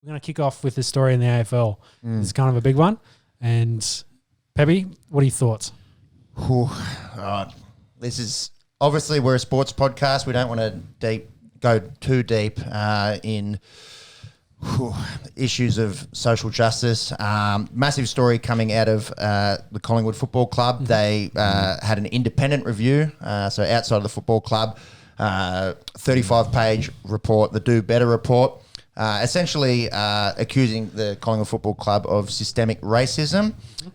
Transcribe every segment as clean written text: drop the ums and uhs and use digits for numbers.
We're going to kick off with this story in the AFL. It's kind of a big one. And Peppy, what are your thoughts? This is obviously we're a sports podcast. We don't want to go too deep in issues of social justice. Massive story coming out of the Collingwood Football Club. They had an independent review, so outside of the football club, 35-page report, the Do Better report, essentially accusing the Collingwood Football Club of systemic racism.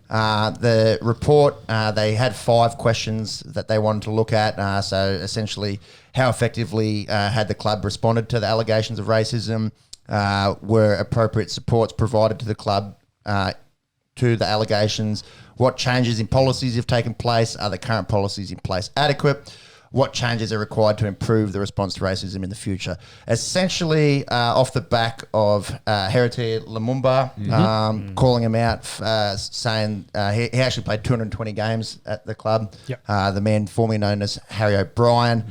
The report, they had 5 questions that they wanted to look at. So essentially, how effectively had the club responded to the allegations of racism? Were appropriate supports provided to the club to the allegations? What changes in policies have taken place? Are the current policies in place adequate? What changes are required to improve the response to racism in the future? Essentially, off the back of Heritier Lumumba calling him out, saying he actually played 220 games at the club, the man formerly known as Harry O'Brien,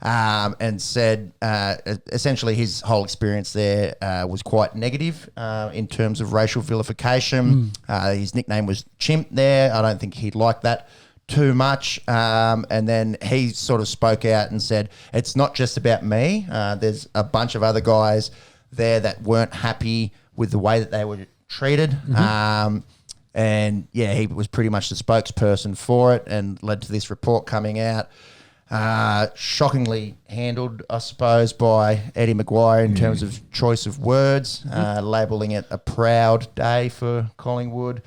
and said essentially his whole experience there was quite negative in terms of racial vilification. His nickname was Chimp there. I don't think he liked that too much, and then he sort of spoke out and said, it's not just about me. There's a bunch of other guys there that weren't happy with the way that they were treated. And yeah, he was pretty much the spokesperson for it and led to this report coming out. Shockingly handled, I suppose, by Eddie Maguire in terms of choice of words, labelling it a proud day for Collingwood.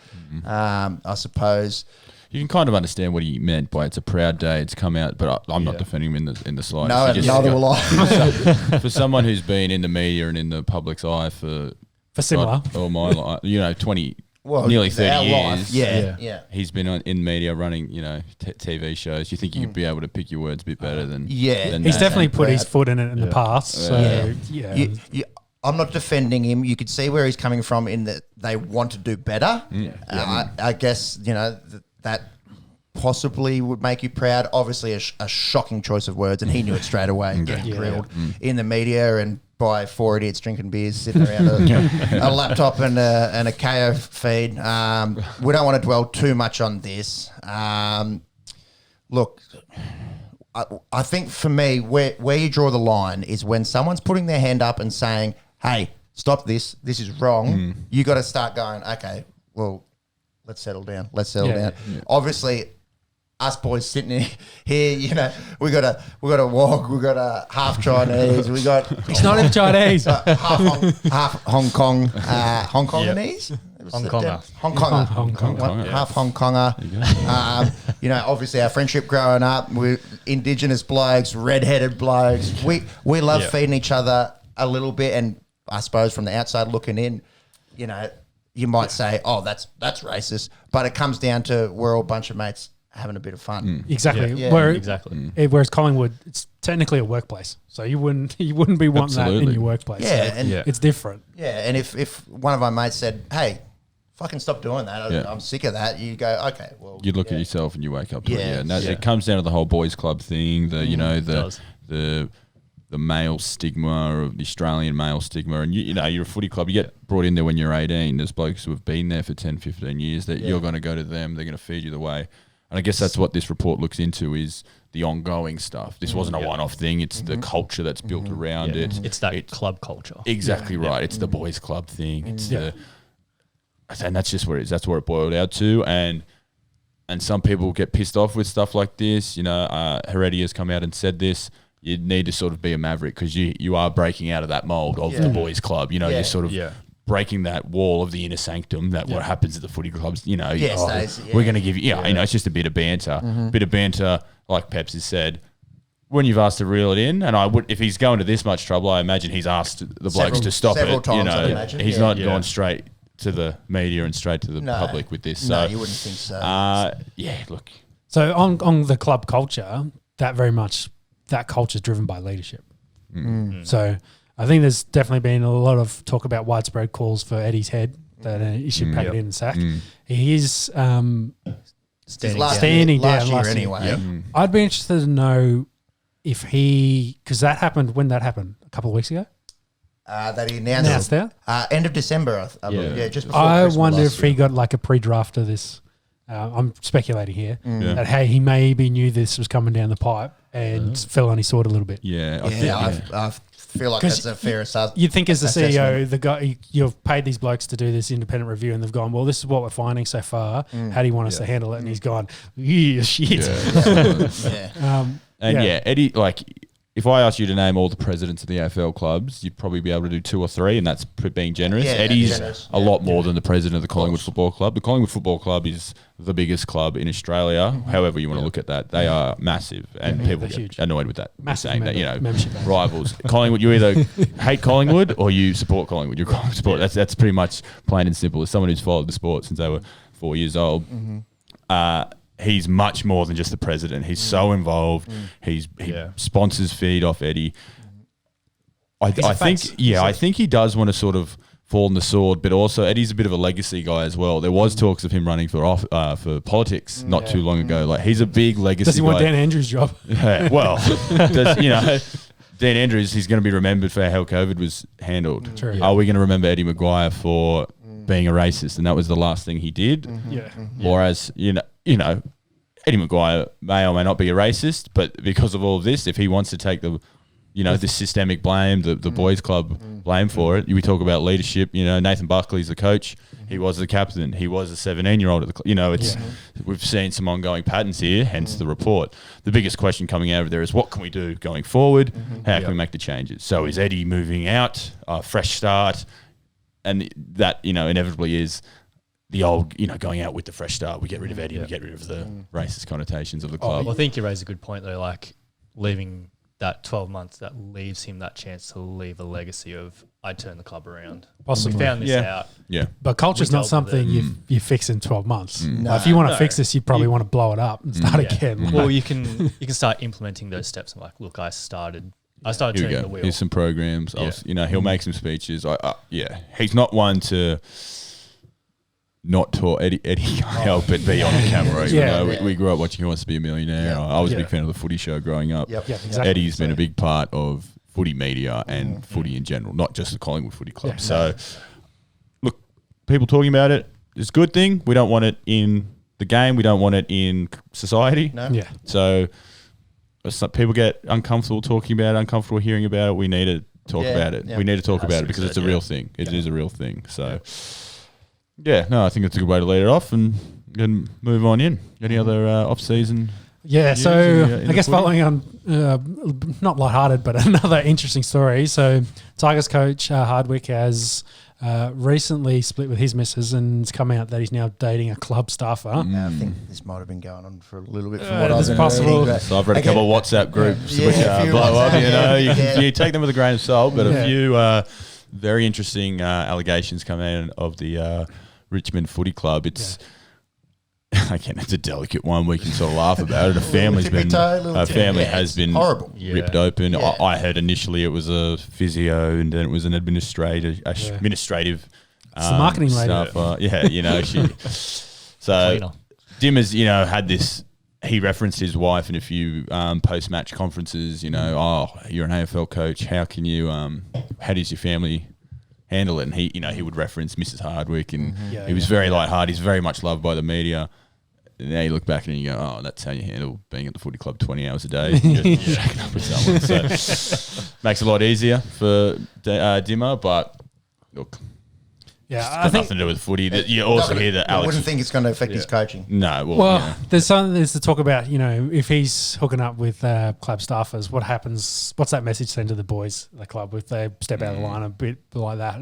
I suppose you can kind of understand what he meant by it's a proud day. It's come out, but I'm not defending him in the slightest. No, neither will I. For someone who's been in the media and in the public's eye for similar, all my life, nearly 30 years. Yeah. He's been in media running, TV shows. You think you could be able to pick your words a bit better than he's that. definitely put his foot in it in the past. So I'm not defending him. You could see where he's coming from in that they want to do better. I guess that possibly would make you proud. Obviously, a shocking choice of words, and he knew it straight away. Getting grilled in the media and by 4 idiots drinking beers, sitting around a laptop and a KO feed. We don't want to dwell too much on this. Look, I think for me, where you draw the line is when someone's putting their hand up and saying, "Hey, stop this! This is wrong." You got to start going, "Okay, well, let's settle down. Yeah. Obviously, us boys sitting here, we got a walk, we got a half Chinese, we got. He's not even Chinese. Half Hong Kong, Hong Kongese. Hong Konger. Half Hong Konger. Obviously our friendship growing up, we're Indigenous blokes, red-headed blokes. We love feeding each other a little bit, and I suppose from the outside looking in, you might say, "Oh, that's racist," but it comes down to we're all a bunch of mates having a bit of fun. Exactly. Exactly. Whereas Collingwood, it's technically a workplace, so you wouldn't be wanting that in your workplace. It's different. Yeah, and if one of my mates said, "Hey, fucking stop doing that. I'm sick of that," you go, "Okay, well." You look at yourself and you wake up to it. And it comes down to the whole boys club thing. The male stigma, or the Australian male stigma, and you're a footy club, you get brought in there when you're 18, there's blokes who have been there for 10, 15 years that you're going to go to them, they're going to feed you the way. And I guess that's what this report looks into, is the ongoing stuff. This wasn't a one-off thing, it's the culture that's built around it. It's that club culture. Exactly right. It's the boys club thing. It's and that's just where it is. That's where it boiled out to. And some people get pissed off with stuff like this. Heretier's come out and said this. You need to sort of be a maverick, because you are breaking out of that mold of the boys club. You're sort of breaking that wall of the inner sanctum that what happens at the footy clubs. We're going to give you, it's just a bit of banter. Bit of banter, like Peps has said, when you've asked to reel it in. And I would, if he's going to this much trouble, I imagine he's asked the blokes to stop several it. Times, I imagine. He's not gone straight to the media and straight to the public with this. So, you wouldn't think so. Look. So on the club culture, that culture is driven by leadership. So I think there's definitely been a lot of talk about widespread calls for Eddie's head, that he should pack it in and sack. He is standing down last year anyway. I'd be interested to know if because that happened, when that happened, a couple of weeks ago? that he Announced announced end of December, I believe. Yeah. Yeah, just before I Christmas wonder last if he year. got like a pre-draft of this. I'm speculating here Yeah. that hey, he maybe knew this was coming down the pipe and fell on his sword a little bit. Yeah, I feel like 'Cause that's a fair assessment. You'd think as the assessment. CEO, the guy you've paid these blokes to do this independent review, and they've gone, well, this is what we're finding so far. How do you want us to handle it? And he's gone, yeah, shit. Yeah. And Yeah. yeah, Eddie, like, if I asked you to name all the presidents of the AFL clubs, you'd probably be able to do 2 or 3, and that's being generous. Yeah, Eddie's generous. a lot more than the president of the Collingwood Football Club. The Collingwood Football Club is the biggest club in Australia, however you want to look at that. They are massive, and people they're get huge. annoyed with that. Massive saying that, you know, membership base. rivals. Collingwood, you either hate Collingwood or you support Collingwood. You're Collingwood support. That's pretty much plain and simple. As someone who's followed the sport since they were 4 years old, he's much more than just the president. He's so involved. He sponsors feed off Eddie. I think I think he does want to sort of fall on the sword, but also Eddie's a bit of a legacy guy as well. There was talks of him running for politics not too long ago. Like, he's a big legacy Does he want guy. Dan Andrews' job? Yeah, well, you know, Dan Andrews, he's going to be remembered for how COVID was handled. True. Are we going to remember Eddie Maguire for being a racist? And that was the last thing he did. Yeah. Whereas, you know, Eddie Maguire may or may not be a racist, but because of all of this, if he wants to take the, you know, the systemic blame, the boys club blame for it, we talk about leadership. You know, Nathan Buckley's the coach. He was the captain. He was a 17-year-old at the club. You know, we've seen some ongoing patterns here, hence the report. The biggest question coming out of there is, what can we do going forward? How can we make the changes? So is Eddie moving out, a fresh start? And that, you know, inevitably is the old, you know, going out with the fresh start. We get rid of Eddie. We get rid of the racist connotations of the club. Well, I think you raise a good point though, like leaving that 12 months, that leaves him that chance to leave a legacy of, I turned the club around. Possibly. We found this out. Yeah. But culture's We not dealt something with you fix in 12 months. No. Like, if you want to No. fix this, you probably want to blow it up and start Yeah. again. Well, you can start implementing those steps. I'm like, look, I started Here we turning the go. wheel. Here's some programs. Yeah. You know, he'll make some speeches. He's not one to not talk. Eddie can't help but be on the camera. You Yeah. know, we grew up watching Who Wants to Be a Millionaire. Yeah. I was a Yeah. big fan of the Footy Show growing up. Yep. Yeah, exactly. Eddie's been a big part of footy media and footy in general, not just the Collingwood Footy Club. Yeah. So, look, people talking about it is a good thing. We don't want it in the game. We don't want it in society. No. Yeah. So, some people get uncomfortable talking about it, uncomfortable hearing about it. We need to talk Yeah, about it. yeah. We need to talk about it because it's a real thing. It is a real thing. So, yeah, no, I think it's a good way to lead it off and move on in. Any other off-season? Yeah, news so in I the guess footy? following on, not lighthearted, but another interesting story. So Tigers coach Hardwick has recently split with his missus, and it's come out that he's now dating a club staffer. I think this might have been going on for a little bit from Uh, what I've it's been possible. reading, but So I've read a couple of WhatsApp groups Yeah, which a few blow up. WhatsApp, You know, yeah. you take them with a grain of salt, but Yeah. a few very interesting allegations come out of the Richmond Footy Club. It's again, it's a delicate one. We can sort of laugh about it. A family's tippy been, toe, little a tippy- family yeah, has it's been horrible. ripped open. Yeah. I heard initially it was a physio, and then it was an administrative. It's the marketing lady. stuff. Yeah, you know, so Cleaner. Dimmer's, you know, had this. He referenced his wife in a few post-match conferences. You know, oh, you're an AFL coach. How can you? How does your family handle it? And he, you know, he would reference Mrs. Hardwick, and Yeah, he was very light-hearted. He's very much loved by the media. And now you look back and you go, oh, that's how you handle being at the footy club 20 hours a day, just shacking up with someone. So makes it a lot easier for Dimmer, but look. Yeah, It's I got think. nothing to do with footy. You also hear that I Alex. wouldn't think it's going to affect his coaching. No, well, Well, yeah. there's the talk about, you know, if he's hooking up with club staffers, what happens? What's that message send to the boys, the club, if they step out of the line a bit like that?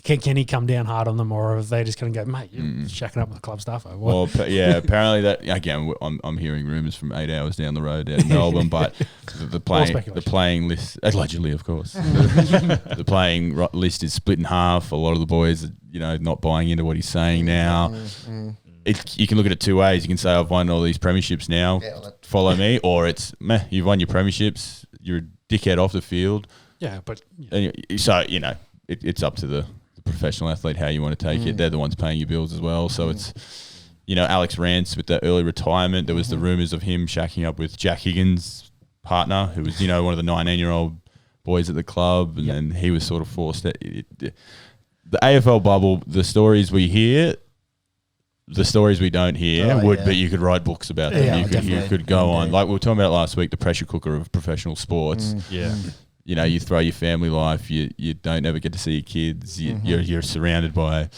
Can he come down hard on them, or are they just going to go, mate, you're shacking up with a club staffer? What? Well, apparently that again. I'm hearing rumours from 8 hours down the road out in Melbourne, but the speculation. playing list allegedly, of course, the playing list is split in half. A lot of the boys, are, you know, not buying into what he's saying now. You can look at it two ways. You can say I've won all these premierships now, Yeah, well, follow me, or it's meh, you've won your premierships, you're a dickhead off the field. Yeah, but So you know, it's up to the professional athlete how you want to take it. They're the ones paying your bills as well. So it's, you know, Alex Rance with the early retirement. There was the rumours of him shacking up with Jack Higgins' partner, who was, you know, one of the 19-year-old boys at the club, and then he was sort of forced. The AFL bubble, the stories we hear, the stories we don't hear but you could write books about them. You could go on. Like we were talking about last week, the pressure cooker of professional sports. You know, you throw your family life, you don't ever get to see your kids. You're surrounded by,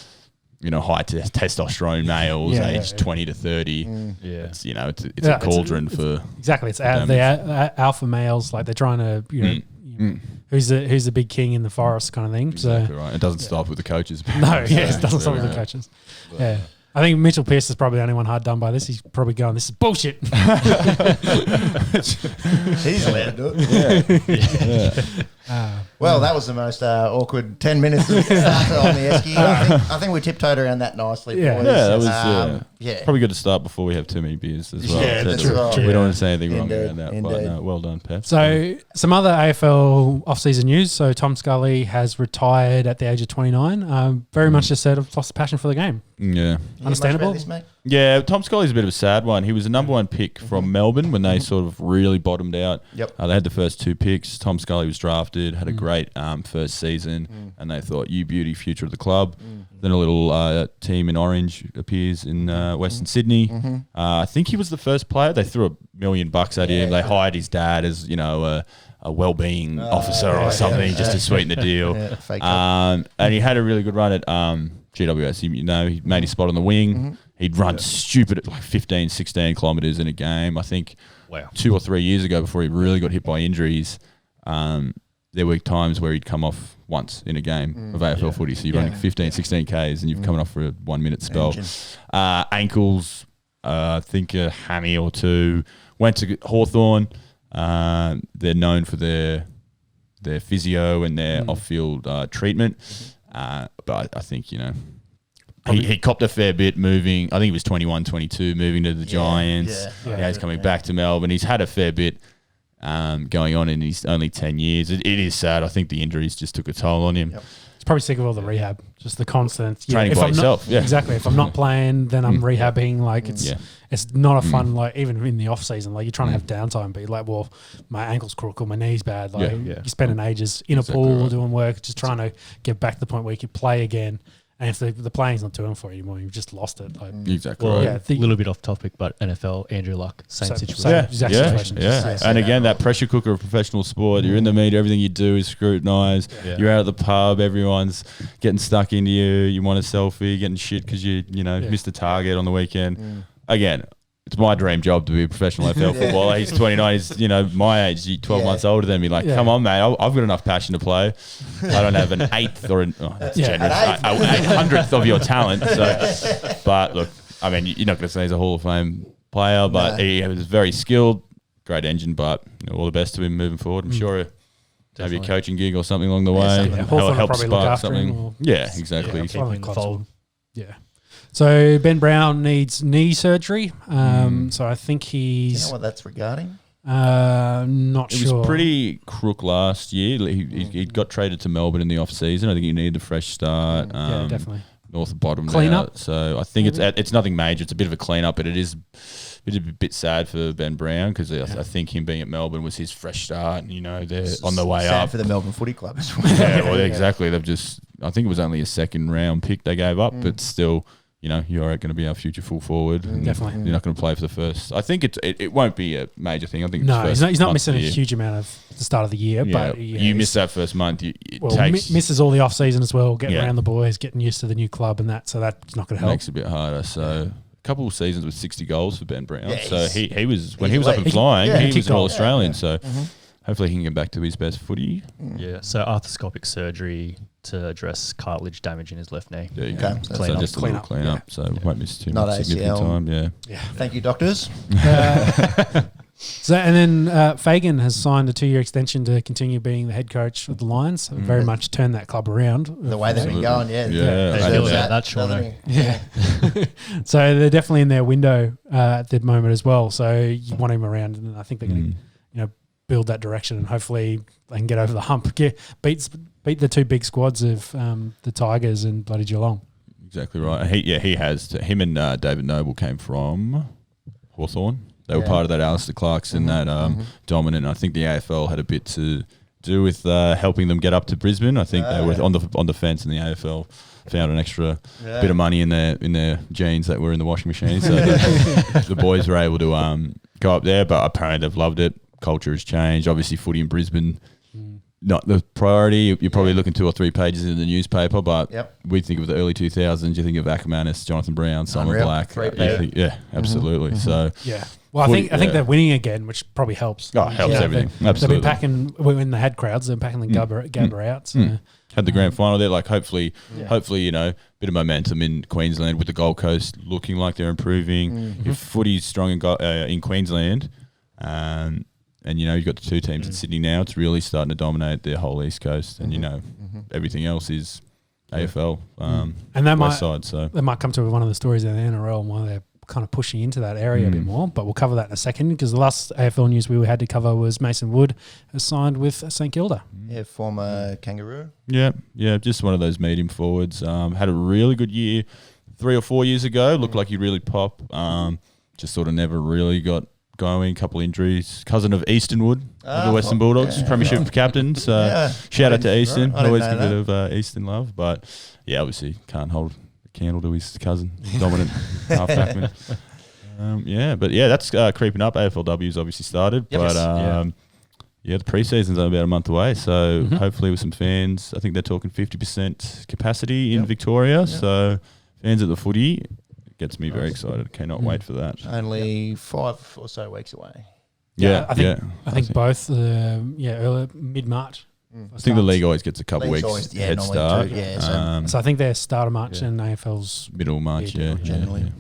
you know, high testosterone males aged 20 to 30. It's, you know, it's a cauldron for exactly. It's the alpha males, like they're trying to, you know, who's the big king in the forest kind of thing. Exactly so right. It doesn't stop with the coaches. No, it doesn't stop with the coaches. Yeah. I think Mitchell Pearce is probably the only one hard done by this. He's probably going, this is bullshit. He's allowed to do it. Well, that was the most awkward 10 minutes that started on the Esky. I think we tiptoed around that nicely. Yeah, boys. that was probably good to start before we have too many beers as well. Yeah, that's right. We don't want to say anything wrong around that. Indeed. But no, well done, Pep. So some other AFL off-season news. So Tom Scully has retired at the age of 29. Very much just said, I've lost the passion for the game. Yeah. Understandable. This, mate? Yeah, Tom Scully's a bit of a sad one. He was the number one pick from Melbourne when they sort of really bottomed out. Yep. They had the first 2 picks. Tom Scully was drafted, had a great first season, and they thought, you beauty, future of the club. Then a little team in orange appears in Western Sydney. I think he was the first player. They threw $1 million at him. They hired his dad as, you know, a well-being officer or something just to sweeten the deal. And he had a really good run at GWS. He made his spot on the wing. He'd run stupid at like 15, 16 kilometres in a game. I think 2 or 3 years ago, before he really got hit by injuries, there were times where he'd come off once in a game of AFL footy. So you're running 15, 16 Ks and you've come off for a 1 minute spell. Ankles, I think a hammy or two. Went to Hawthorn. They're known for their physio and their off-field treatment. But I think, you know, he copped a fair bit moving. I think he was 21, 22, moving to the Giants. Now he's coming back to Melbourne. He's had a fair bit going on in his only 10 years. It is sad. I think the injuries just took a toll on him. He's probably sick of all the rehab, just the constant training by himself. Exactly. If I'm not playing, then I'm rehabbing. Like it's not a fun, like even in the off season, like you're trying to have downtime, but you're like, well, my ankle's crook or my knee's bad. Like you're spending ages in a pool doing work, just trying to get back to the point where you can play again. And if the playing's not doing for you anymore, you've just lost it. Like, exactly. Well, right. a little bit off topic, but NFL, Andrew Luck, same situation. Exact situation. And again, that pressure cooker of professional sport. You're in the media, everything you do is scrutinised. You're out at the pub, everyone's getting stuck into you. You want a selfie, getting shit because you missed a target on the weekend. Again, it's my dream job to be a professional AFL footballer. He's 29. He's my age. He's 12 months older than me. Like, come on, mate. I've got enough passion to play. I don't have an eighth or that's generous. A 100th of your talent. So, but look, I mean, you're not going to say he's a Hall of Fame player, but he was very skilled, great engine. But all the best to him moving forward. I'm sure maybe a coaching gig or something along the way. Help spark something. Exactly. Keep him in the fold. Yeah. So Ben Brown needs knee surgery. So I think he's. Do you know what that's regarding? Not sure. It was pretty crook last year. He got traded to Melbourne in the off season. I think he needed a fresh start. Yeah, definitely. North bottom Clean up. So I think it's nothing major. It's a bit of a clean up, but it is a bit sad for Ben Brown because I think him being at Melbourne was his fresh start. And, they're on the way up for the Melbourne Footy Club as well. Exactly. They've I think it was only a second round pick they gave up, but still. You're going to be our future full forward. Definitely. You're not going to play for the first. I think it won't be a major thing. I think he's not missing a huge amount of the start of the year. But you miss that first month. Misses all the off season as well. Getting around the boys, getting used to the new club and that. So that's not going to help. Makes it a bit harder. So a couple of seasons with 60 goals for Ben Brown. So he was when he was up and flying. He was an All Australian. So hopefully he can get back to his best footy. Yeah. So arthroscopic surgery to address cartilage damage in his left knee. There you go. So just a little clean up. So won't miss too much significant time. Yeah. Thank you, doctors. So and then Fagan has signed a 2-year extension to continue being the head coach of the Lions. So very much turned that club around. The way they've been going, That's Sean. Yeah. So they're definitely in their window at the moment as well. So you want him around, and I think they're going to build that direction, and hopefully they can get over the hump. Beat the 2 big squads of the Tigers and bloody Geelong. Exactly right. He has. Him and David Noble came from Hawthorn. They were part of that Alistair Clarkson, that dominant. I think the AFL had a bit to do with helping them get up to Brisbane. I think they were on the fence, and the AFL found an extra bit of money in their jeans that were in the washing machine. So the boys were able to go up there, but apparently they've loved it. Culture has changed. Obviously, footy in Brisbane, not the priority. You're probably looking 2 or 3 pages in the newspaper, but we think of the early 2000s. You think of Ackermanis, Jonathan Brown, Simon Black. Absolutely. So well, I think they're winning again, which probably helps. Oh, helps everything. Absolutely. They've been packing when they had crowds. They're packing the Gabba out. So. Had the grand final there. Like hopefully, bit of momentum in Queensland with the Gold Coast looking like they're improving. If footy's strong in Queensland, and you've got the 2 teams in Sydney now, it's really starting to dominate the whole East Coast, and everything else is AFL and that West side. So that might come to one of the stories in the NRL and why they're kind of pushing into that area a bit more, but we'll cover that in a second because the last AFL news we had to cover was Mason Wood has signed with St Kilda. Yeah, former Kangaroo. Yeah, just one of those medium forwards. Had a really good year 3 or 4 years ago. Looked like he really pop. Just sort of never really got going. Couple injuries. Cousin of Easton Wood of the Western Bulldogs, Premiership captain. So shout out to Easton. Right. Always give a bit of Easton love, but obviously can't hold candle to his cousin, dominant half-backman. That's creeping up. AFLW's obviously started, but the pre-season's only about a month away, so hopefully with some fans, I think they're talking 50% capacity in Victoria, so fans at the footy, gets me very excited. Cannot wait for that. Only 5 or so weeks away. I think both early mid-March. I think the league always gets a couple weeks head start. So I think they're start of March and AFL's middle of March. Generally.